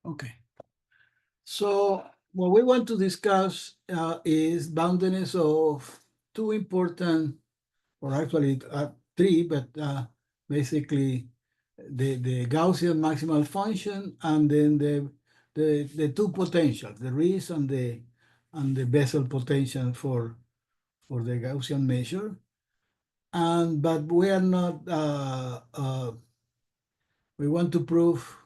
Okay. So what we want to discuss is boundedness of two important, or actually three, but basically the Gaussian maximal function, and then the two potentials, the Rees and the Bessel potential for the Gaussian measure. And but we are not we want to prove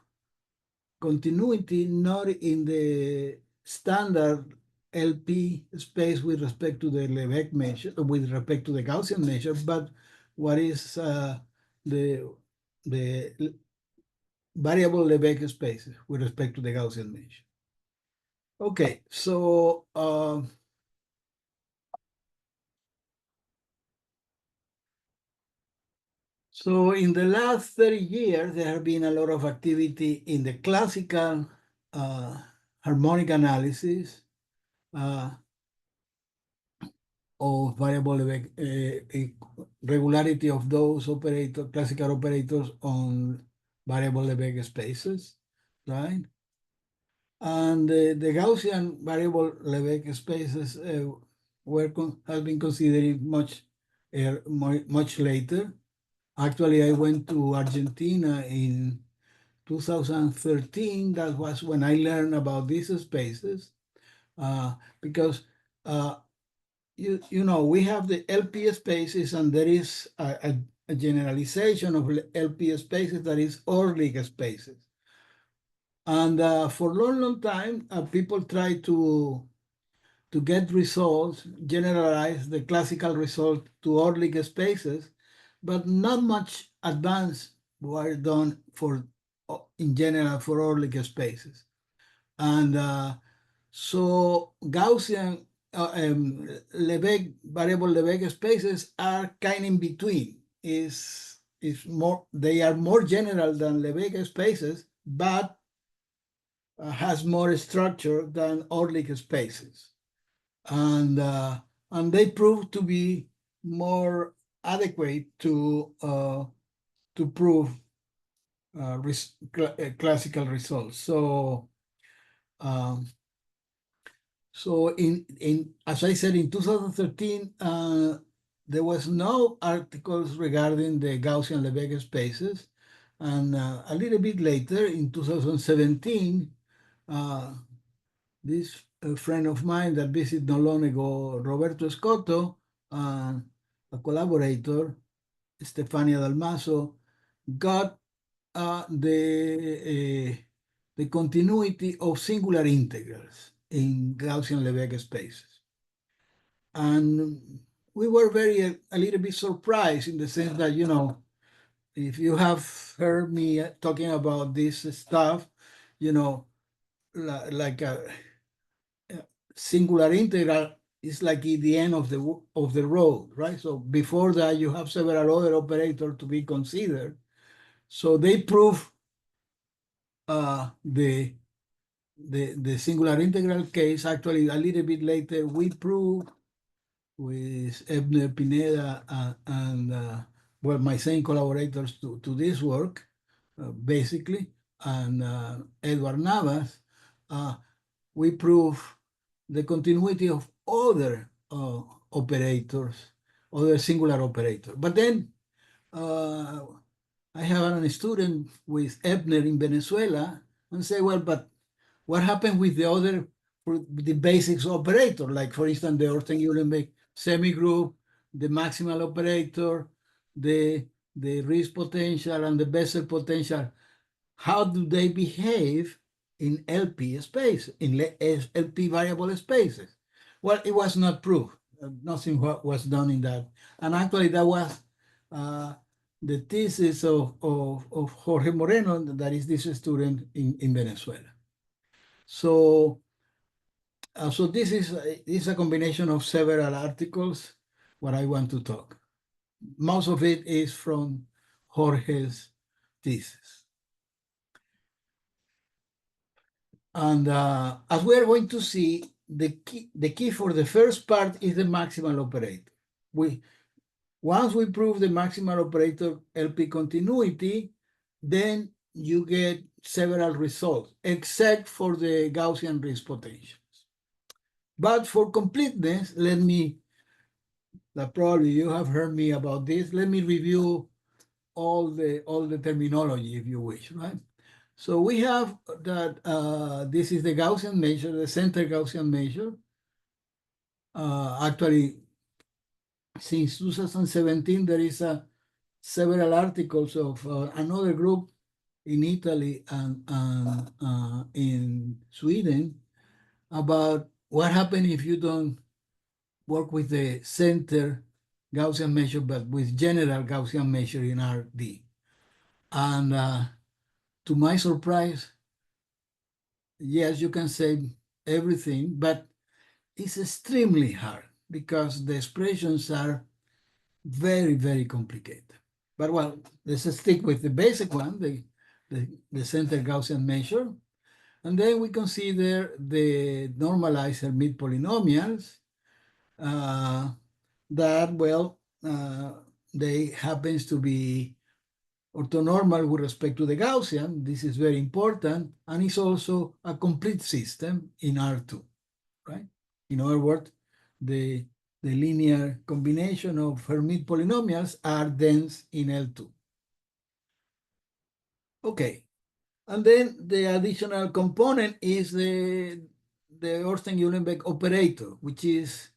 continuity not in the standard LP space with respect to the Lebesgue measure, with respect to the Gaussian measure, but what is the variable Lebesgue spaces with respect to the Gaussian measure. Okay, so so in the last 30 years, there have been a lot of activity in the classical harmonic analysis of variable regularity of those classical operators on variable Lebesgue spaces, right? And the Gaussian variable Lebesgue spaces have been considered much later. Actually, I went to Argentina in 2013. That was when I learned about these spaces, because you know, we have the LP spaces, and there is a generalization of LP spaces that is Orlik spaces. And for a long time, people try to get results, generalize the classical result to Orlik spaces, but not much advance were done in general for Orlik spaces. And so Gaussian Lebesgue, variable Lebesgue spaces are kind in between. They are more general than Lebesgue spaces, but has more structure than Orlik spaces. And they prove to be more adequate to prove classical results. So as I said, in 2013, there was no articles regarding the Gaussian Lebesgue spaces. And a little bit later, in 2017, this friend of mine that visited not long ago, Roberto Scotto, a collaborator, Stefania Dalmaso, got the continuity of singular integrals in Gaussian Lebesgue spaces. And we were a little bit surprised in the sense that, you know, if you have heard me talking about this stuff, you know, like a singular integral is like at the end of the road, right? So before that, you have several other operators to be considered. So they prove the singular integral case. Actually, a little bit later, we prove with Ebner Pineda and well, my same collaborators to this work, basically, and Edward Navas, we prove the continuity of other operators, other singular operators. But then I have a student with Ebner in Venezuela and say, well, but what happened with the other, the basics operator, like for instance, the Orten-Uhlenbeck semigroup, the maximal operator, the Rees potential and the Bessel potential? How do they behave in LP space, in LP variable spaces? Well, it was not proved. Nothing was done in that. And actually, that was the thesis of Jorge Moreno, that is this student in Venezuela. So, so this is a combination of several articles what I want to talk. Most of it is from Jorge's thesis. And as we are going to see, the key for the first part is the maximal operator. Once we prove the maximal operator LP continuity, then you get several results, except for the Gaussian risk potentials. But for completeness, probably you have heard me about this. Let me review all the terminology, if you wish, right? So we have that this is the Gaussian measure, the center Gaussian measure. Actually, since 2017, there is several articles of another group in Italy and in Sweden about what happens if you don't work with the center Gaussian measure, but with general Gaussian measure in RD. And to my surprise, yes, you can say everything, but it's extremely hard because the expressions are very, very complicated. But well, let's stick with the basic one, the center Gaussian measure. And then we consider the normalized Hermite polynomials that, well, they happens to be orthonormal with respect to the Gaussian. This is very important. And it's also a complete system in R2, right? In other words, the linear combination of Hermite polynomials are dense in L2. Okay, and then the additional component is the Orsten-Uhlenbeck operator, which is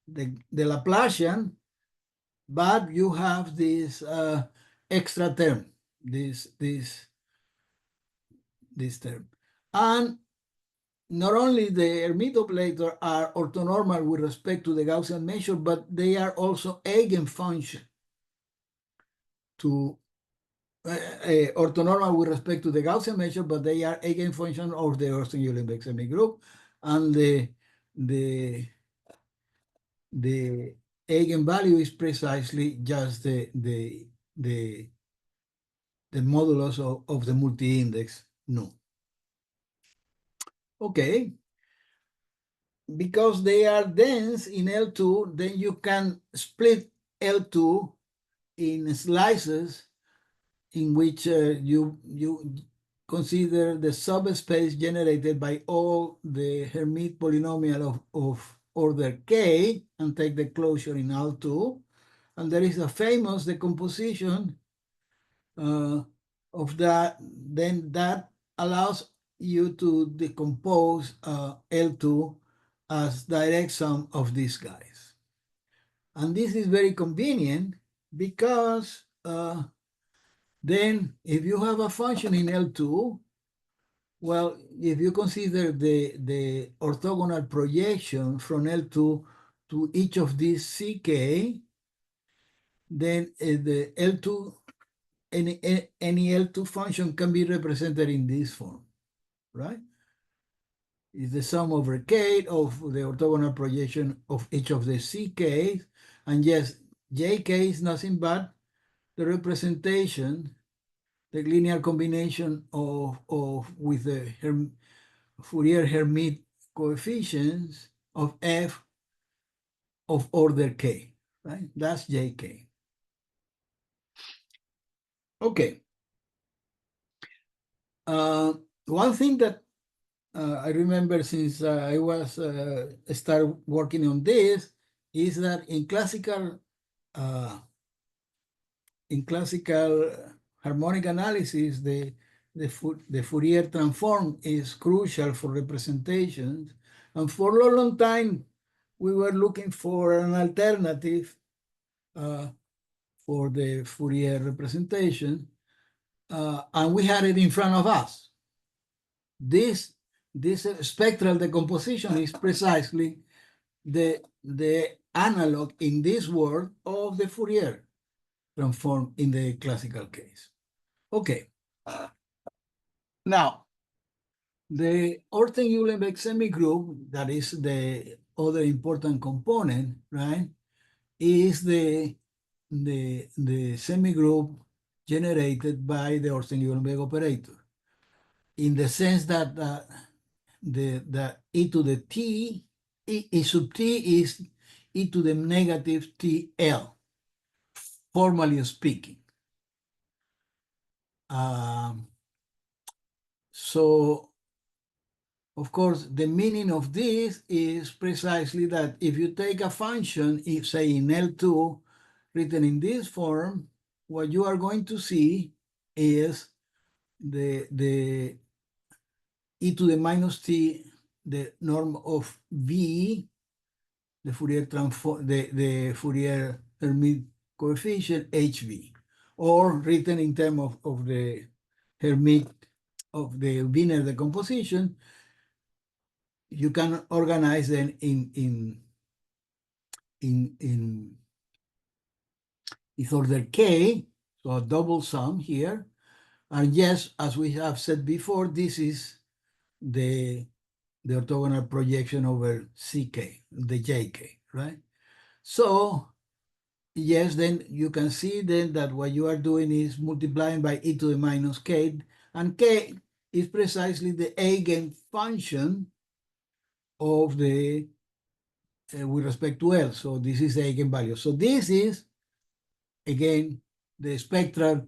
the Laplacian, but you have this extra term, this term. And not only the Hermite operator are orthonormal with respect to the Gaussian measure, but they are also eigenfunction to orthonormal with respect to the Gaussian measure, but they are eigenfunction of the Orsten-Uhlenbeck semigroup, and the eigenvalue is precisely just the modulus of the multi-index nu. Okay, because they are dense in L2, then you can split L2 in slices in which you consider the subspace generated by all the Hermite polynomial of order K and take the closure in L2. And there is a famous decomposition of that. Then that allows you to decompose L2 as direct sum of these guys. And this is very convenient because then if you have a function in L2, well, if you consider the orthogonal projection from L2 to each of these CK, then the L2, any L2 function can be represented in this form, right? Is the sum over K of the orthogonal projection of each of the CKs. And yes, JK is nothing but the representation, the linear combination of with the Fourier Hermite coefficients of f of order K, right? That's JK. Okay. One thing that I remember since I was start working on this is that in classical harmonic analysis, the Fourier transform is crucial for representations. And for a long time, we were looking for an alternative for the Fourier representation, and we had it in front of us. This spectral decomposition is precisely the analog in this world of the Fourier transform in the classical case. Okay. Now, the Orten-Uhlenbeck semigroup, that is the other important component, right, is the semigroup generated by the Orten-Uhlenbeck operator, in the sense that the e to the t, e sub t is e to the negative TL, formally speaking. So, of course, the meaning of this is precisely that if you take a function, if say in L2, written in this form, what you are going to see is the e to the minus t, the norm of V, the Fourier transform, the Fourier Hermite coefficient HV, or written in terms of the Hermite of the Wiener decomposition, you can organize them in its order K, so a double sum here. And yes, as we have said before, this is the orthogonal projection over CK, the JK, right? So yes, then you can see then that what you are doing is multiplying by e to the minus k, and k is precisely the eigenfunction of the with respect to L. So this is the eigenvalue. So this is, again, the spectral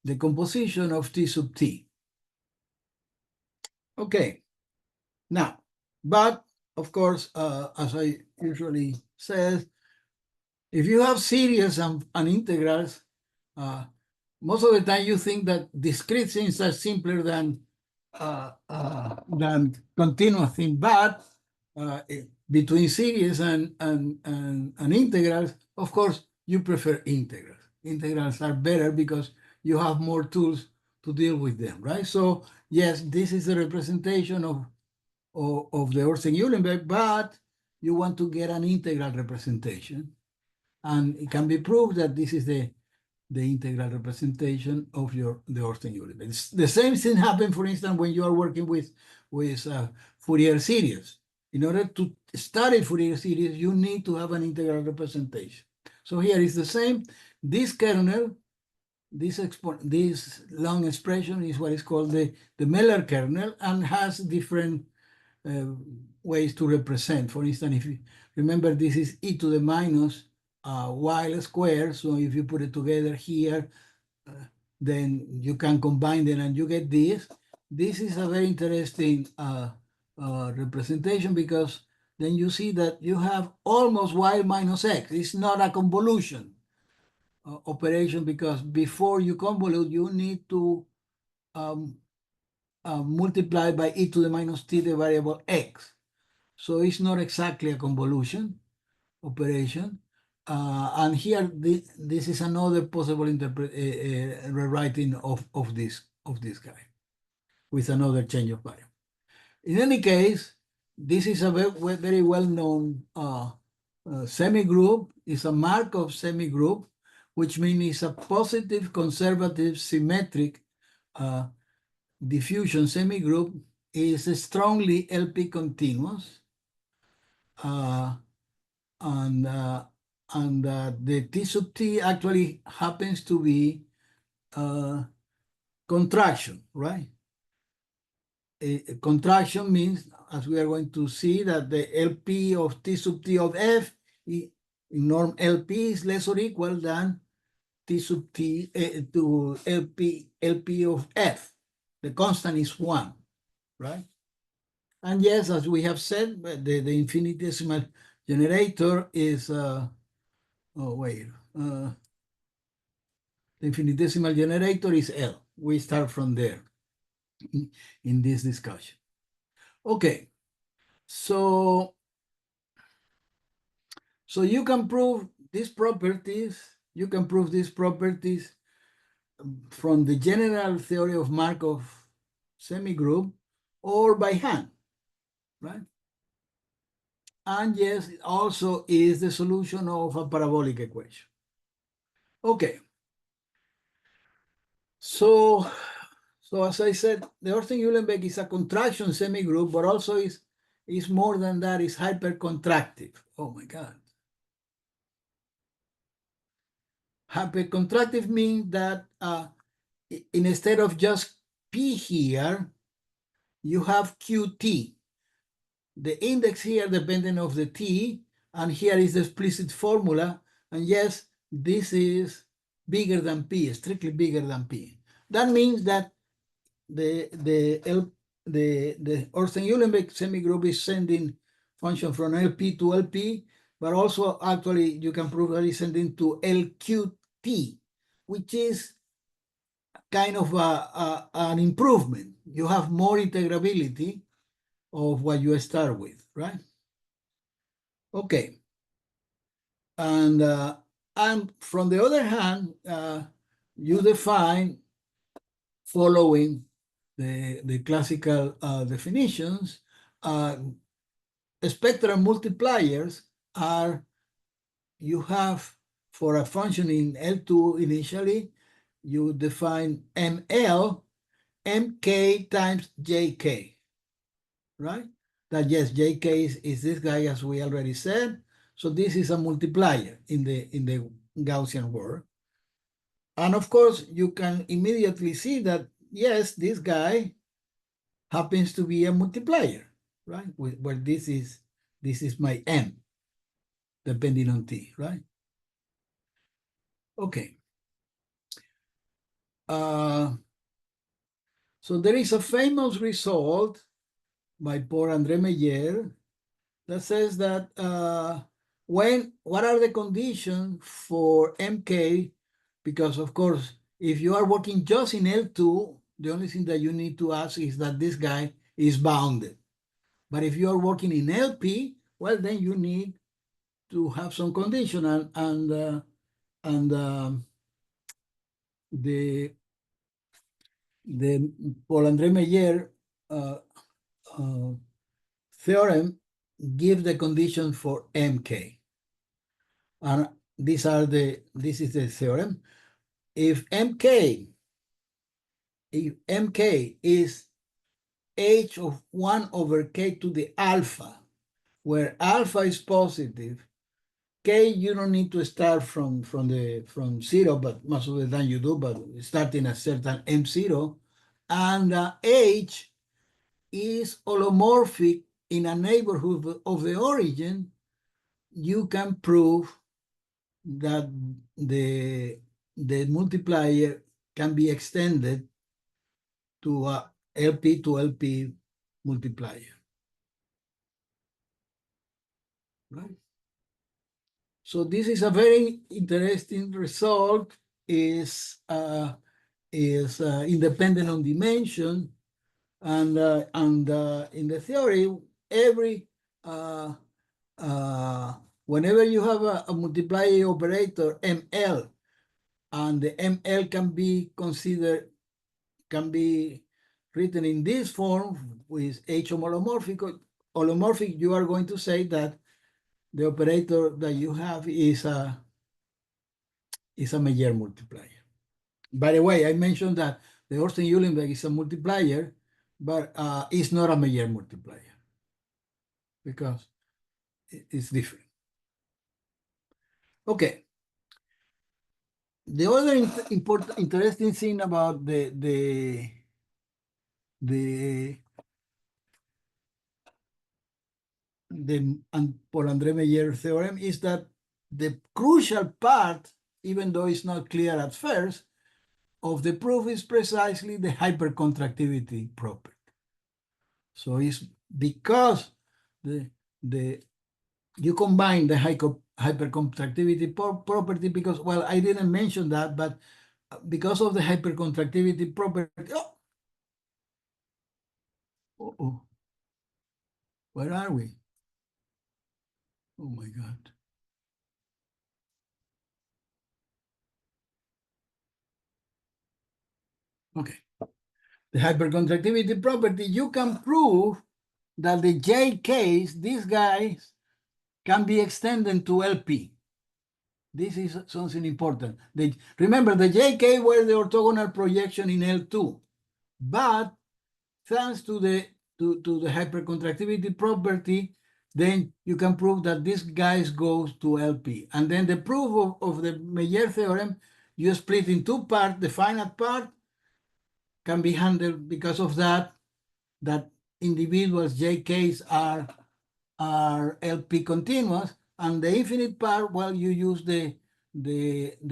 decomposition of T sub T. Okay. Now, but of course, as I usually say, if you have series and integrals, most of the time you think that discrete things are simpler than continuous things, but between series and integrals, of course, you prefer integrals. Integrals are better because you have more tools to deal with them, right? So yes, this is a representation of the Orsen-Uhlenbeck, but you want to get an integral representation. And it can be proved that this is the integral representation of the Orsen-Uhlenbeck. The same thing happens, for instance, when you are working with Fourier series. In order to study Fourier series, you need to have an integral representation. So here is the same. This kernel, this long expression is what is called the Meller kernel, and has different ways to represent. For instance, if you remember, this is e to the minus y squared. So if you put it together here, then you can combine them and you get this. This is a very interesting representation, because then you see that you have almost y minus x. It's not a convolution operation, because before you convolute, you need to multiply by e to the minus t the variable x. So it's not exactly a convolution operation. And here, this is another possible rewriting of this guy with another change of value. In any case, this is a very well-known semigroup. It's a Markov semigroup, which means it's a positive, conservative, symmetric diffusion semigroup. Is strongly LP continuous. And the T sub T actually happens to be contraction, right? A contraction means, as we are going to see, that the LP of T sub T of F in norm LP is less or equal than T sub T to LP of F. The constant is 1, right? And yes, as we have said, the infinitesimal generator is, the infinitesimal generator is L. We start from there in this discussion. Okay, so you can prove these properties. You can prove these properties from the general theory of Markov semigroup or by hand, right? And yes, it also is the solution of a parabolic equation. Okay. So as I said, the Orsen-Uhlenbeck is a contraction semigroup, but also is more than that, is hypercontractive. Oh my God. Hypercontractive means that instead of just P here, you have QT. The index here depending of the T, and here is the explicit formula. And yes, this is bigger than P, strictly bigger than P. that means that the Ornstein-Uhlenbeck semigroup is sending function from LP to LP, but also actually you can prove that it's sending to LQT, which is kind of an improvement. You have more integrability of what you start with, right? Okay. And from the other hand, you define following the classical definitions, spectral multipliers are, you have for a function in L2 initially, you define ML, MK times JK, right? That yes, JK is this guy as we already said. So this is a multiplier in the Gaussian world. And of course, you can immediately see that, yes, this guy happens to be a multiplier, right? Where this is my M, depending on T, right? Okay. So there is a famous result by Paul André Meyer that says that what are the conditions for MK? Because of course, if you are working just in L2, the only thing that you need to ask is that this guy is bounded. But if you are working in LP, well, then you need to have some condition, and the Paul André Meyer theorem gives the condition for MK, and this is the theorem. If MK is h of 1 over k to the alpha, where alpha is positive, k you don't need to start from zero, but most of the time you do, but starting at certain m0, and h is holomorphic in a neighborhood of the origin, you can prove that the multiplier can be extended to a LP to LP multiplier, right? So this is a very interesting result. Is independent on dimension, and in the theory, every whenever you have a multiplier operator ML, and the ML can be considered, can be written in this form with H holomorphic, you are going to say that the operator that you have is a Meyer multiplier. By the way, I mentioned that the Ornstein-Uhlenbeck is a multiplier, but it's not a Meyer multiplier because it's different. Okay. The other interesting thing about the Paul André Meyer theorem is that the crucial part, even though it's not clear at first, of the proof is precisely the hypercontractivity property. So it's because you combine the hypercontractivity property, because, well, I didn't mention that, but because of the hypercontractivity property, where are we? Oh my God. Okay. The hypercontractivity property, you can prove that the JKs, these guys, can be extended to LP. This is something important. Remember, the JK were the orthogonal projection in L2, but thanks to the hypercontractivity property, then you can prove that this guy goes to LP. And then the proof of the Meyer theorem, you split in two parts. The finite part can be handled because of that individuals JKs are LP continuous, and the infinite part, well, you use the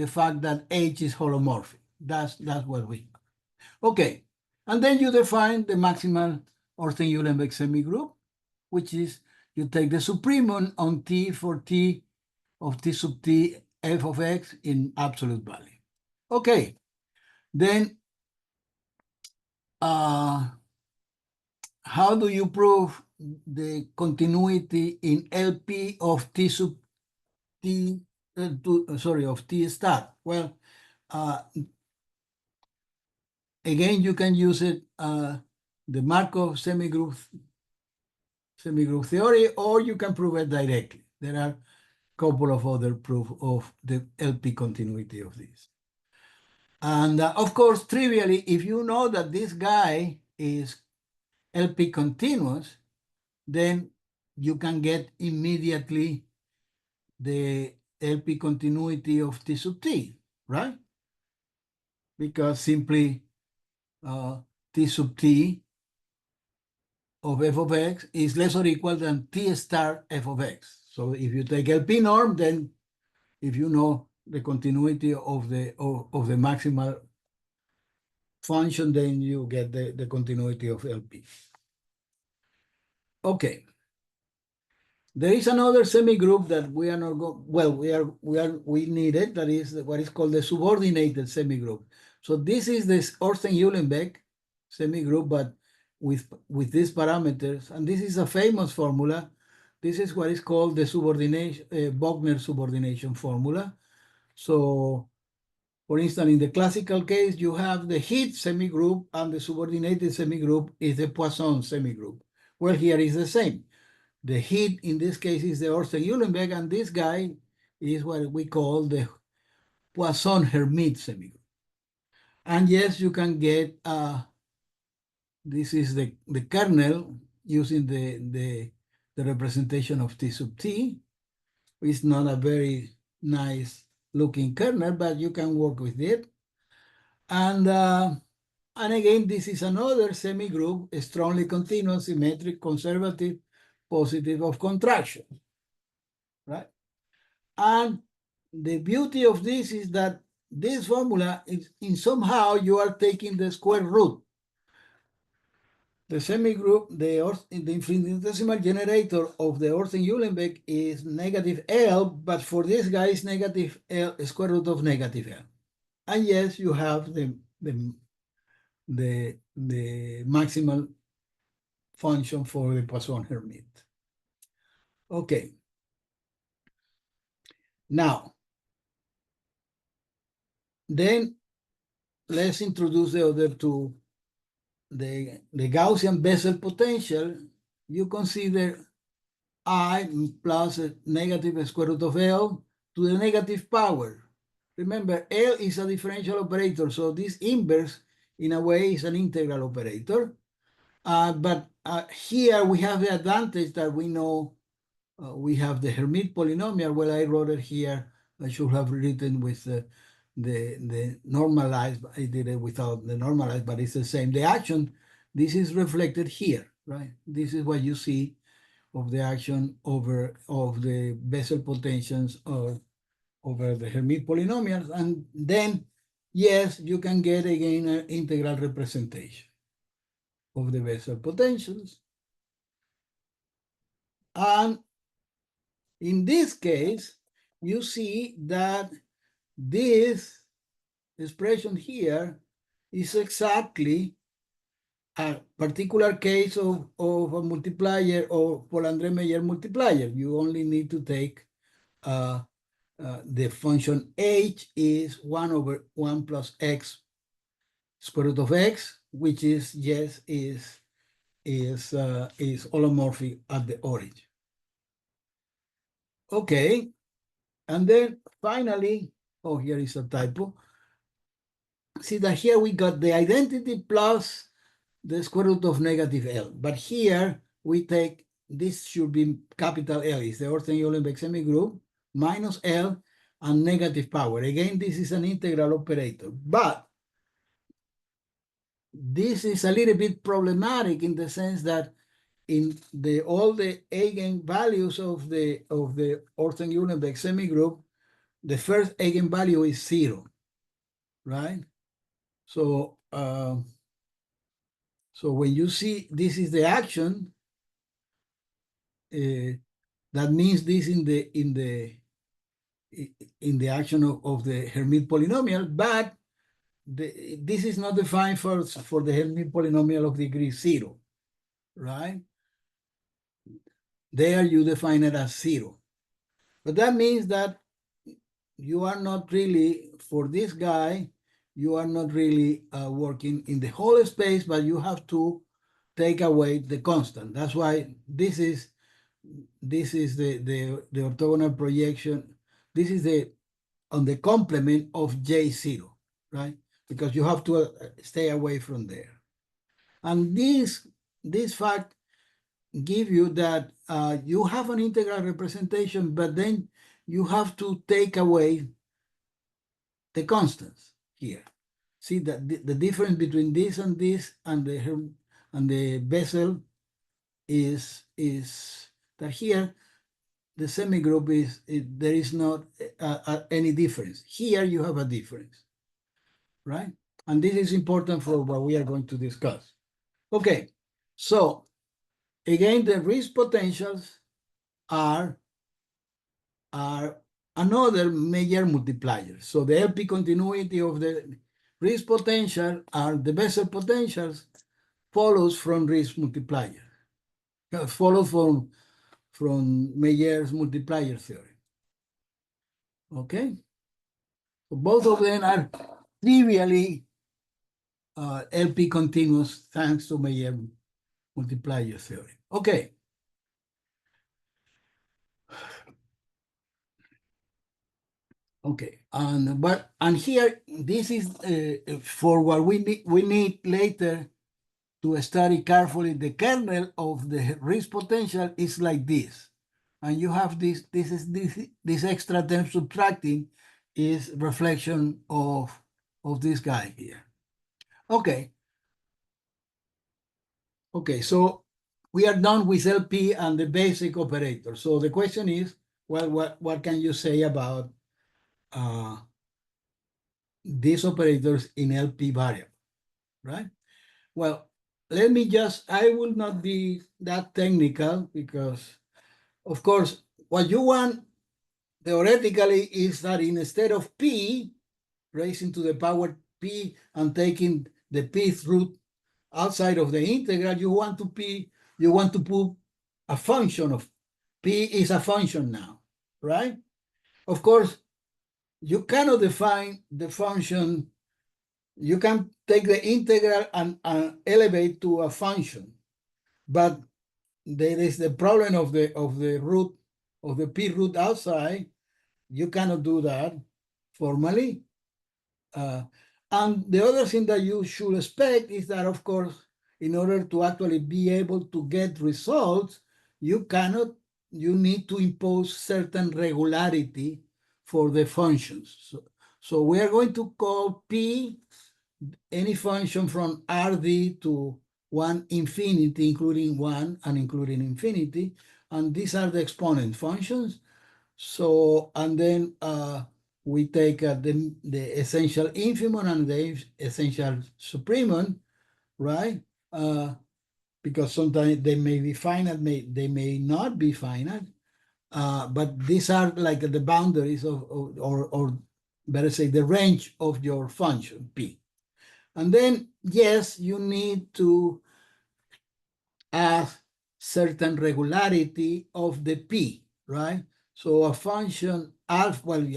fact that H is holomorphic. That's what we. Okay, and then you define the maximal Orton-Uhlenbeck semigroup, which is you take the supremum on T for T of T sub T f of x in absolute value. Okay, then how do you prove the continuity in LP of T sub T, of T star? Well, again, you can use it, the Markov semigroup theory, or you can prove it directly. There are a couple of other proof of the LP continuity of this. And of course, trivially, if you know that this guy is LP continuous, then you can get immediately the LP continuity of T sub T, right? Because simply T sub T of f of x is less or equal than T star f of x. So if you take LP norm, then if you know the continuity of the maximal function, then you get the continuity of LP. Okay. There is another semigroup that we are not going, well, we need it, that is what is called the subordinated semigroup. So this is this Orton-Uhlenbeck semigroup, but with these parameters, and this is a famous formula. This is what is called the subordination, Wagner subordination formula. So, for instance, in the classical case, you have the heat semigroup, and the subordinated semigroup is the Poisson semigroup. Well, here is the same. The heat in this case is the Orton-Uhlenbeck, and this guy is what we call the Poisson-Hermite semigroup. And yes, you can get, this is the kernel using the representation of T sub T. It's not a very nice looking kernel, but you can work with it. And again, this is another semigroup, strongly continuous, symmetric, conservative, positive of contraction, right? And the beauty of this is that this formula is in somehow you are taking the square root. The semigroup, the infinitesimal generator of the Orton-Uhlenbeck is negative L, but for this guy is negative L, square root of negative L. And yes, you have the maximal function for the Poisson-Hermite. Okay. Now, then let's introduce the other two. The Gaussian Bessel potential, you consider I plus a negative square root of L to the negative power. Remember, L is a differential operator, so this inverse, in a way, is an integral operator. But here we have the advantage that we know we have the Hermite polynomial. Well, I wrote it here. I should have written with the normalized. I did it without the normalized, but it's the same. The action, this is reflected here, right? This is what you see of the action of the Bessel potentials or over the Hermite polynomials. And then, yes, you can get again an integral representation of the Bessel potentials. And in this case, you see that this expression here is exactly a particular case of a multiplier or Polandre-Meyer multiplier. You only need to take the function h is 1 over 1 plus x square root of x, which is, yes, is holomorphic at the origin. Okay, and then finally, oh, here is a typo. See that here we got the identity plus the square root of negative L. But here we take, this should be capital L, is the Orton-Uhlenbeck semigroup, minus L and negative power. Again, this is an integral operator. But this is a little bit problematic in the sense that in all the eigenvalues of the Orton-Uhlenbeck semigroup, the first eigenvalue is 0, right? So so when you see this is the action, that means this in the action of the Hermite polynomial, but this is not defined for the Hermite polynomial of degree 0, right? There you define it as 0. But that means that you are not really, for this guy, you are not really working in the whole space, but you have to take away the constant. That's why this is the orthogonal projection. This is on the complement of J0, right? Because you have to stay away from there. And this fact give you that you have an integral representation, but then you have to take away the constants here. See that the difference between this and the Bessel is that here the semigroup there is not any difference. Here you have a difference, right? And this is important for what we are going to discuss. Okay, so again, the risk potentials are another major multiplier. So the LP continuity of the risk potential are the Bessel potentials follows from risk multiplier, follows from Meyer's multiplier theory. Okay, so both of them are trivially LP continuous thanks to Meyer multiplier theory. Okay. Okay, and here this is for what we need later to study carefully. The kernel of the risk potential is like this, and you have this extra term subtracting is reflection of this guy here. Okay. Okay, so we are done with LP and the basic operator. So the question is, well, what can you say about these operators in LP variable, right? Well, let me I will not be that technical because, of course, what you want theoretically is that instead of P, raising to the power P and taking the Pth root outside of the integral, you want to put a function of P is a function now, right? Of course, you cannot define the function. You can take the integral and elevate to a function, but there is the problem of the root of the P root outside. You cannot do that formally. And the other thing that you should expect is that, of course, in order to actually be able to get results, you need to impose certain regularity for the functions. So we are going to call P any function from Rd to 1 infinity, including 1 and including infinity. And these are the exponent functions. So, and then we take the essential infimum and the essential supremum, right? Because sometimes they may be finite, they may not be finite, but these are like the boundaries or better say the range of your function P. And then, yes, you need to add certain regularity of the P, right? So a function alpha, well,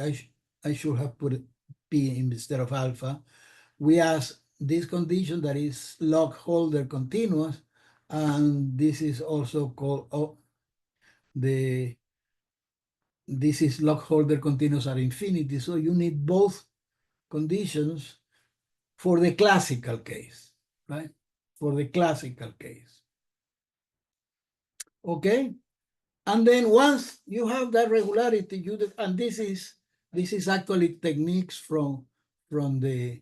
I should have put P instead of alpha. We ask this condition that is log-Holder continuous, and this is also called this is log-Holder continuous at infinity. So you need both conditions for the classical case, right? For the classical case. Okay? And then once you have that regularity, and this is actually techniques from the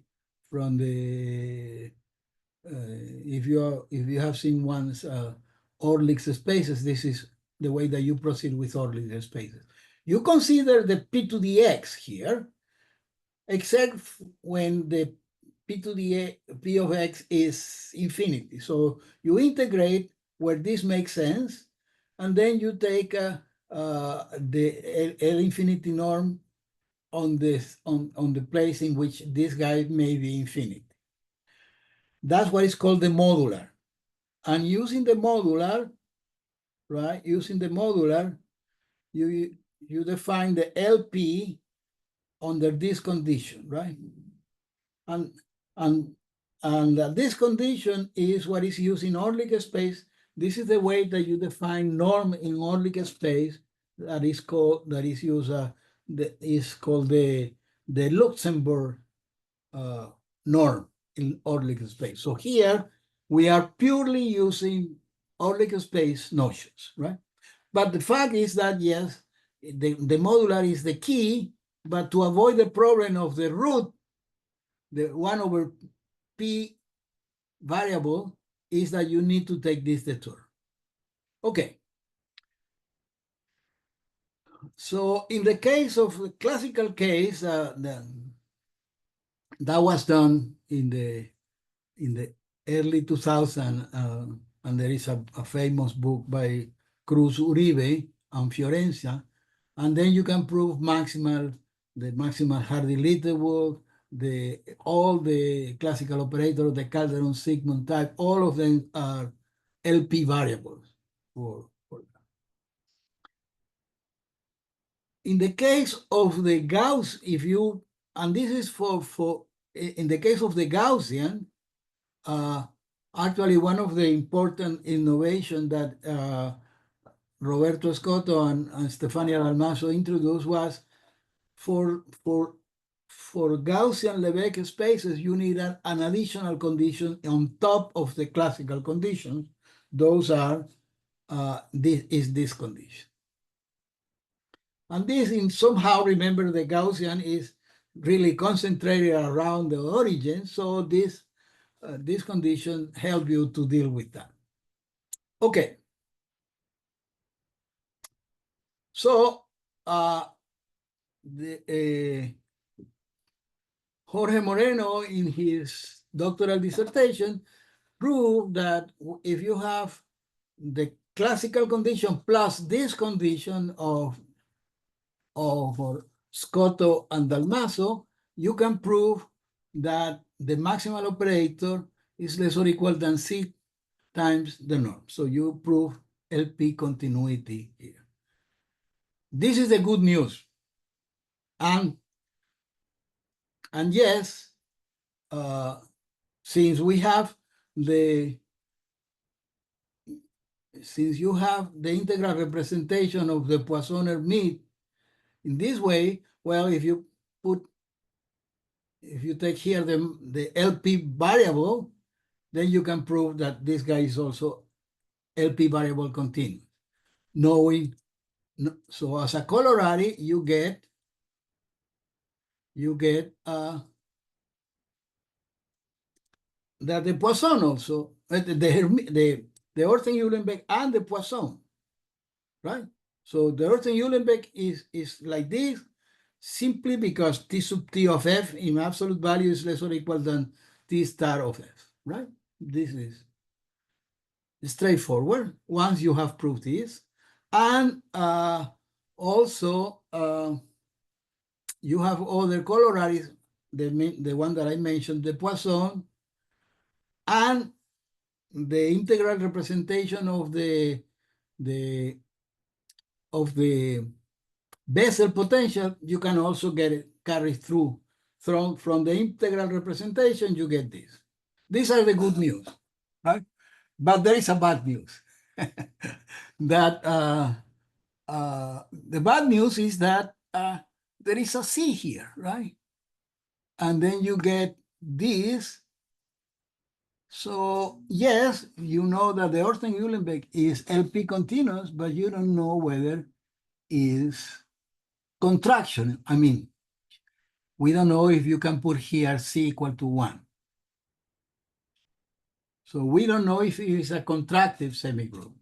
if you have seen once Orlick's spaces, this is the way that you proceed with Orlick's spaces. You consider the P to the X here, except when the P of x is infinity. So you integrate where this makes sense, and then you take the L infinity norm on the place in which this guy may be infinity. That's what is called the modular. And using the modular, right? Using the modular, you define the LP under this condition, right? And this condition is what is used in Orlik space. This is the way that you define norm in Orlik space. That is called the Luxembourg norm in Orlik space. So here we are purely using Orlik space notions, right? But the fact is that yes, the modular is the key, but to avoid the problem of the root, the 1 over p variable, is that you need to take this detour. Okay. So in the case of the classical case, that was done in the early 2000s, and there is a famous book by Cruz Uribe and Fiorencia, and then you can prove the maximal Hardy-Littlewood, all the classical operators, the Calderon-Sigmund type, all of them are LP variables. In the case of the Gauss, and this is in the case of the Gaussian, actually one of the important innovations that Roberto Scotto and Stefania Dalmaso introduced was for Gaussian Lebesgue spaces, you need an additional condition on top of the classical conditions. Those are this condition. And this, in somehow, remember, the Gaussian is really concentrated around the origin. So this condition help you to deal with that. Okay. So Jorge Moreno, in his doctoral dissertation, proved that if you have the classical condition plus this condition of Scotto and Dalmaso, you can prove that the maximal operator is less or equal than C times the norm. So you prove LP continuity here. This is the good news. And yes, since you have the integral representation of the Poisson-Hermite in this way, well, if you take here the LP variable, then you can prove that this guy is also LP variable continuous. So as a corollary, you get that the Poisson also, the Orten-Uhlenbeck and the Poisson, right? So the Orten-Uhlenbeck is like this, simply because T sub T of F in absolute value is less or equal than T star of F, right? This is straightforward once you have proved this. And also, you have other corollaries, the one that I mentioned, the Poisson, and the integral representation of the Bessel potential. You can also get it carried through from the integral representation. You get this. These are the good news, right? But there is a bad news. That the bad news is that there is a C here, right? And then you get this. So yes, you know that the Orten-Uhlenbeck is LP continuous, but you don't know whether is contraction. I mean, we don't know if you can put here C equal to 1. So we don't know if it is a contractive semigroup.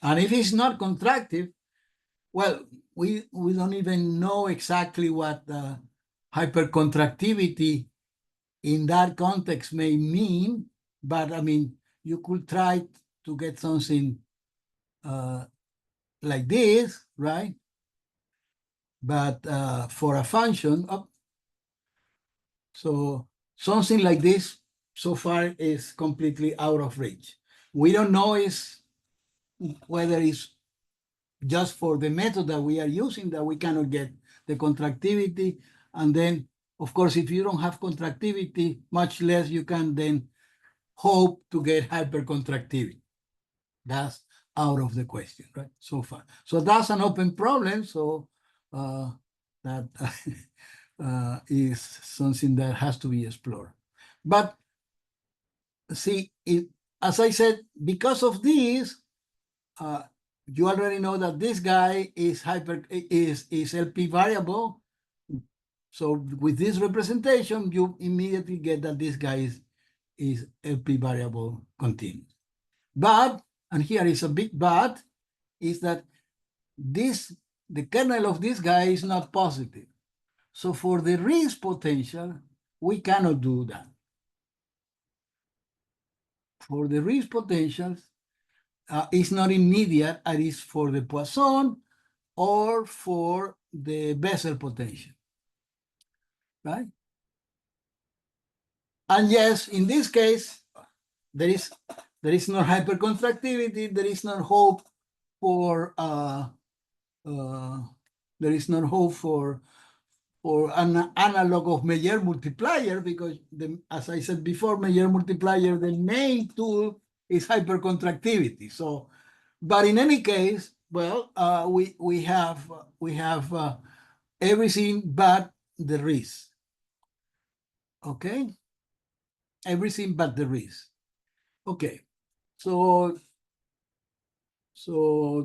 And if it's not contractive, well, we don't even know exactly what hypercontractivity in that context may mean, but I mean, you could try to get something like this, right? But for a function, so something like this so far is completely out of reach. We don't know whether it's just for the method that we are using that we cannot get the contractivity. And then, of course, if you don't have contractivity, much less you can then hope to get hypercontractivity. That's out of the question, right? So far. So that's an open problem. So that is something that has to be explored. But see, as I said, because of this, you already know that this guy is LP variable. So with this representation, you immediately get that this guy is LP variable continuous. But, and here is a big but, is that the kernel of this guy is not positive. So for the Riesz potential, we cannot do that. For the Riesz potentials, it's not immediate, it is for the Poisson or for the Bessel potential, right? And yes, in this case, there is no hypercontractivity, there is no hope for there is no hope for an analog of Meyer multiplier, because as I said before, Meyer multiplier, the main tool is hypercontractivity. So, but in any case, well, we have everything but the Riesz. Okay, everything but the Riesz. Okay, so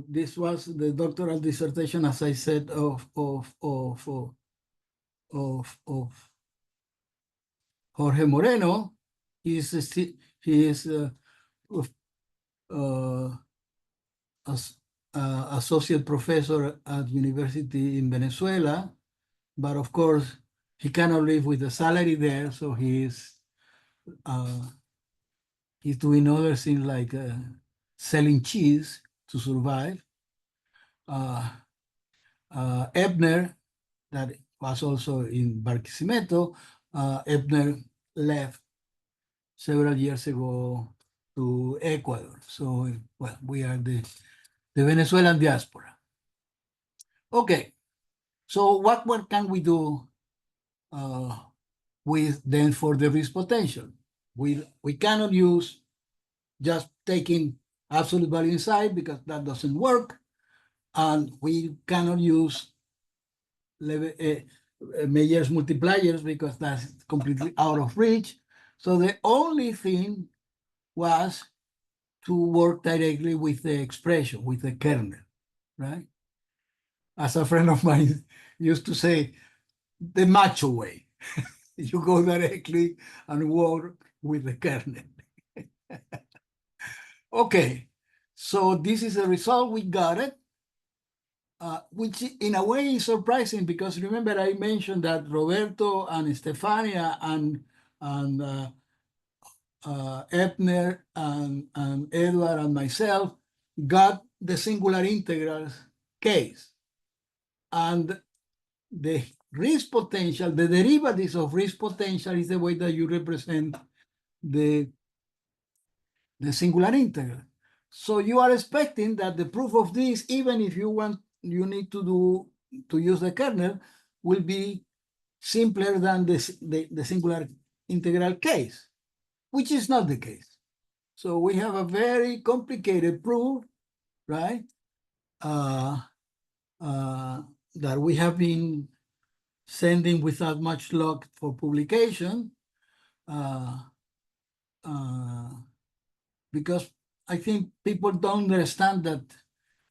this was the doctoral dissertation, as I said, of Jorge Moreno. He is associate professor at university in Venezuela, but of course he cannot live with the salary there, so he's doing other things like selling cheese to survive. Ebner, that was also in Barquisimeto, Ebner left several years ago to Ecuador. So, well, we are the Venezuelan diaspora. Okay, so what can we do with then for the Riesz potential? We cannot use just taking absolute value inside, because that doesn't work, and we cannot use Meyer's multipliers because that's completely out of reach. So the only thing was to work directly with the expression, with the kernel, right? As a friend of mine used to say, the macho way. You go directly and work with the kernel. Okay, so this is the result. We got it, which in a way is surprising, because remember I mentioned that Roberto and Stefania and Ebner and Edward and myself got the singular integrals case. And the Riesz potential, the derivatives of Riesz potential is the way that you represent the singular integral. So you are expecting that the proof of this, even if you need to use the kernel, will be simpler than the singular integral case, which is not the case. So we have a very complicated proof, right? That we have been sending without much luck for publication, because I think people don't understand that,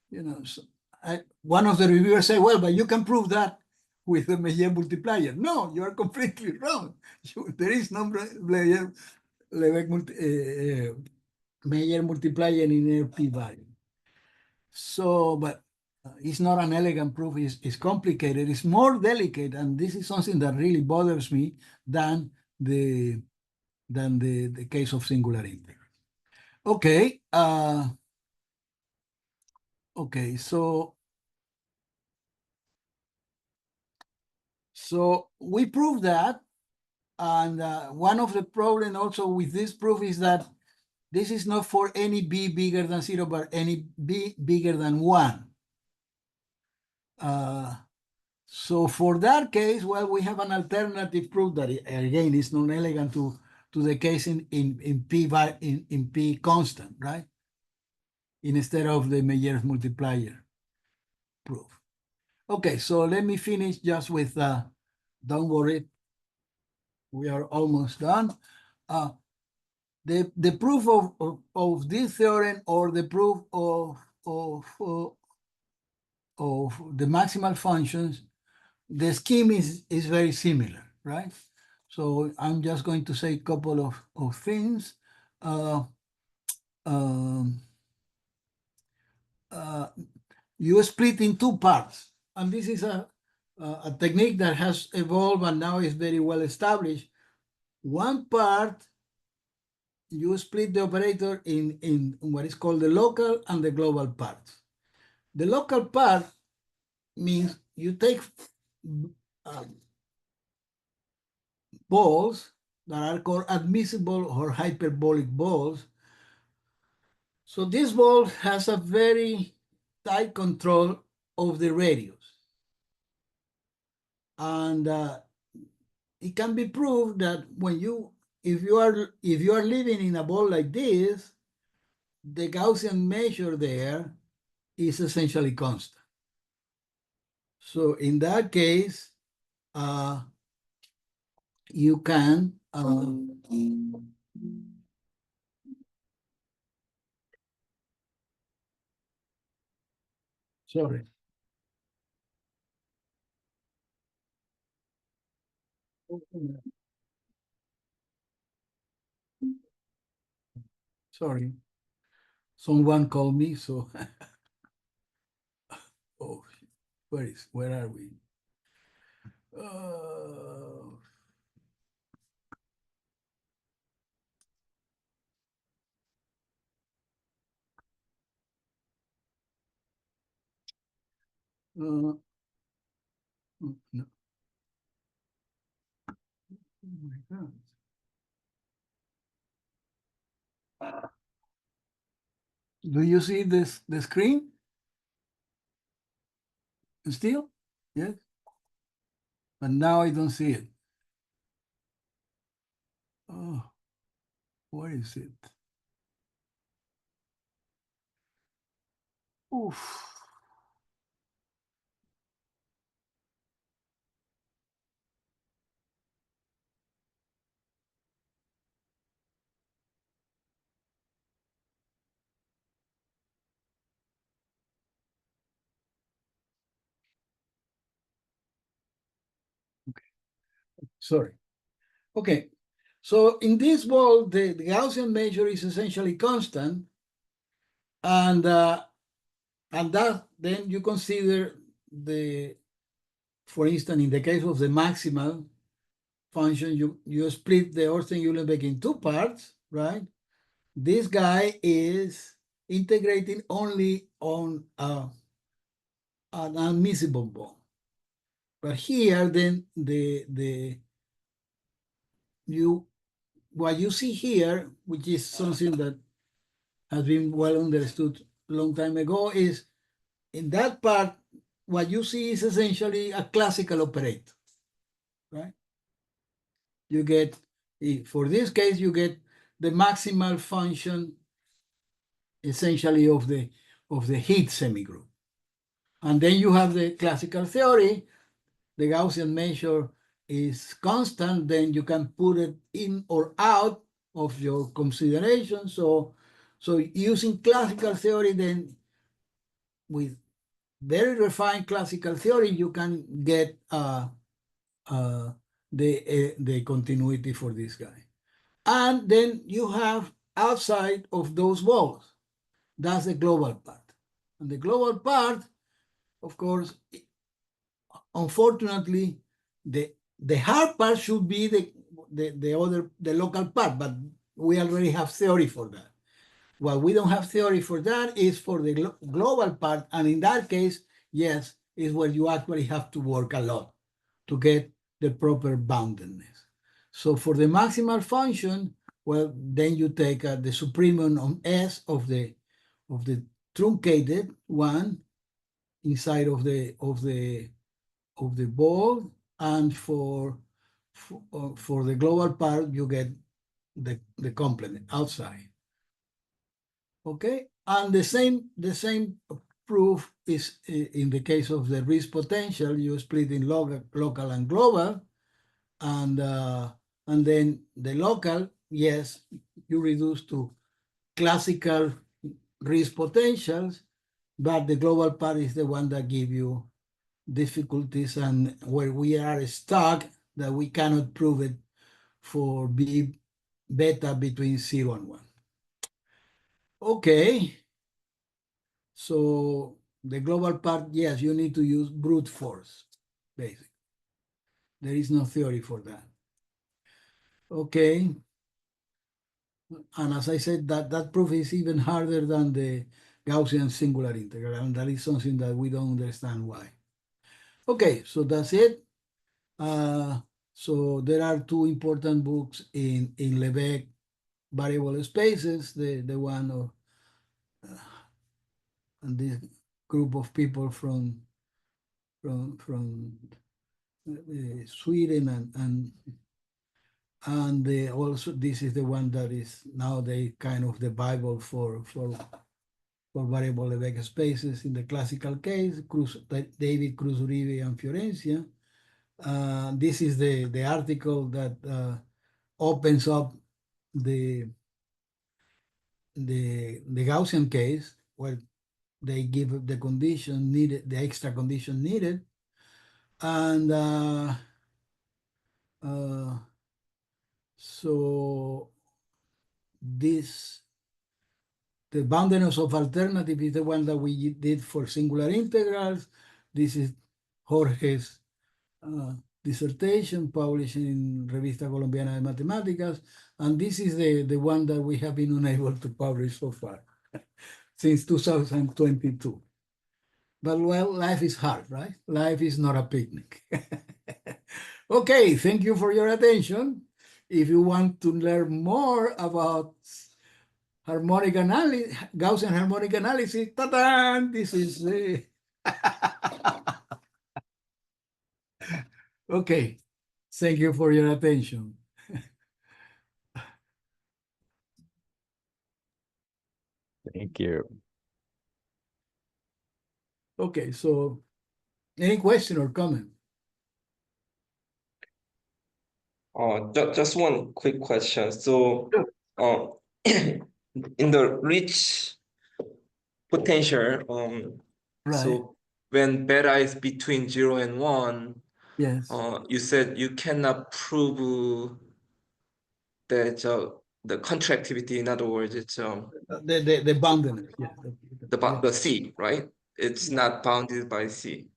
you know, one of the reviewers say, well, but you can prove that with the Meyer multiplier. No, you are completely wrong. There is no Meyer multiplier in LP value. So, but it's not an elegant proof. It's complicated. It's more delicate, and this is something that really bothers me than the than the case of singular integrals. Okay. Okay. So we proved that, and one of the problem also with this proof is that this is not for any b bigger than 0, but any b bigger than 1. So for that case, well, we have an alternative proof that again is non-elegant to the case in P constant, right? Instead of the Meyer's multiplier proof. Okay, so let me finish just with, don't worry, we are almost done. The proof of this theorem, or the proof of the maximal functions, the scheme is very similar, right? So I'm just going to say a couple of things. You split in two parts, and this is a technique that has evolved and now is very well established. One part, you split the operator in what is called the local and the global parts. The local part means you take balls that are called admissible or hyperbolic balls. So this ball has a very tight control of the radius. And it can be proved that if you are living in a ball like this, the Gaussian measure there is essentially constant. So in that case, you can sorry. Sorry. Someone called me, so oh, where are we? No. Oh my God. Do you see the screen still? Yes. But now I don't see it. Oh, where is it? Oof. Okay. Sorry. Okay. So in this ball, the Gaussian measure is essentially constant, and that then you consider for instance, in the case of the maximal function, you split the Orten-Uhlenbeck in two parts, right? This guy is integrating only on an unmissable ball. But here, then what you see here, which is something that has been well understood a long time ago, is in that part, what you see is essentially a classical operator, right? You get, for this case, you get the maximal function essentially of the heat semigroup. And then you have the classical theory, the Gaussian measure is constant, then you can put it in or out of your consideration. So using classical theory, then with very refined classical theory, you can get the continuity for this guy. And then you have outside of those balls, that's the global part. And the global part, of course, unfortunately, the hard part should be the local part, but we already have theory for that. What we don't have theory for that is for the global part, and in that case, yes, is where you actually have to work a lot to get the proper boundedness. So for the maximal function, well, then you take the supremum on S of the truncated one inside of the ball, and for the global part, you get the complement outside. Okay, and the same proof is in the case of the risk potential. You split in local and global, and then the local, yes, you reduce to classical risk potentials, but the global part is the one that give you difficulties and where we are stuck, that we cannot prove it for B beta between 0 and 1. Okay, so the global part, yes, you need to use brute force, basically. There is no theory for that. Okay, and as I said, that proof is even harder than the Gaussian singular integral, and that is something that we don't understand why. Okay, so that's it. So there are two important books in Lebesgue variable spaces, the one of and this group of people from Sweden, and also this is the one that is now the kind of the Bible for variable Lebesgue spaces in the classical case, David Cruz Uribe and Fiorencia. This is the article that opens up the Gaussian case, where they give the condition needed, the extra condition needed, and so this, the boundedness of alternative is the one that we did for singular integrals. This is Jorge's dissertation published in Revista Colombiana de Matemáticas, and this is the one that we have been unable to publish so far since 2022. But well, life is hard, right? Life is not a picnic. Okay, thank you for your attention. If you want to learn more about harmonic analysis, Gaussian harmonic analysis, ta-da! This is okay. Thank you for your attention. Thank you. Okay, so any question or comment? Just one quick question. So, in the rich potential, Right. so when beta is between 0 and 1, Yes. you said you cannot prove that the contractivity, in other words, it's The boundedness, yeah. the C, right? It's not bounded by C.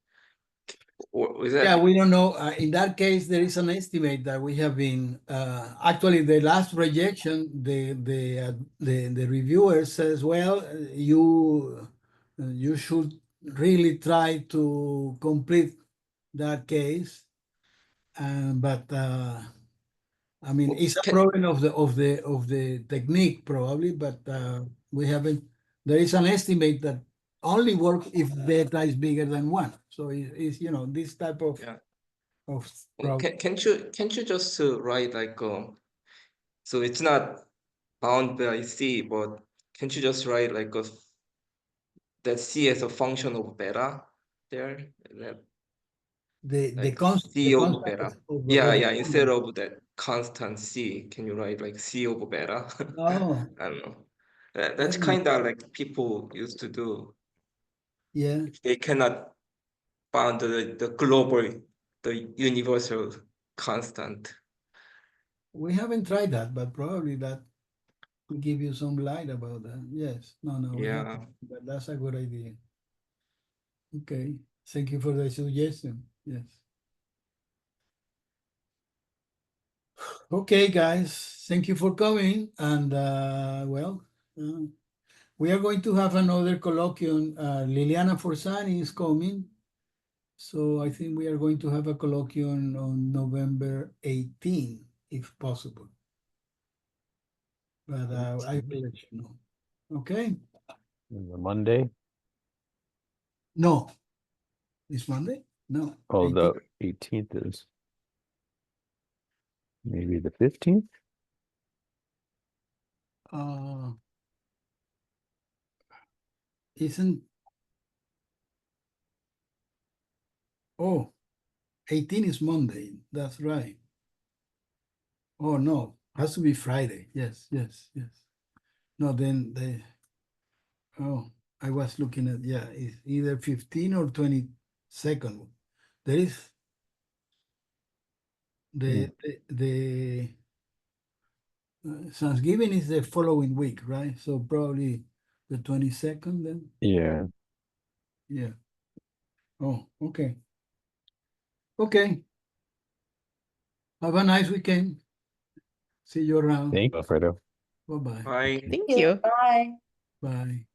Or is that? Yeah, we don't know. In that case, there is an estimate that we have been actually the last rejection. The reviewer says, well, you should really try to complete that case, but I mean, it's a problem of the technique probably, but we haven't. There is an estimate that only works if beta is bigger than 1. So it's this type of problem. Can't you just write like so it's not bound by C, but can't you just write like that C as a function of beta there? The C over constant beta. of Yeah, the instead of that constant C, can you write like C over beta? Oh, I don't know. That's kind of like people used to do. yeah. If they cannot bound the global, the universal constant. We haven't tried that, but probably that could give you some light about that. Yes. No, we Yeah. haven't, but that's a good idea. Okay. Thank you for the suggestion. Yes. Okay, guys, thank you for coming. And well, we are going to have another colloquium. Liliana Forsani is coming. So I think we are going to have a colloquium on November 18, if possible. But I will let you know. Okay? The Monday. No. It's Monday? No. Oh, 18. the 18th is maybe the 15th. Isn't. Oh, 18 is Monday. That's right. Oh, no. Has to be Friday. Yes, yes, yes. No, then they. Oh, I was looking at, yeah, it's either 15 or 22nd. There is the Thanksgiving is the following week, right? So probably the 22nd then. Yeah. Yeah. Oh, okay. Okay. Have a nice weekend. See you around. Thank you, Wilfredo. Bye-bye. Bye. Thank you. Bye. Bye.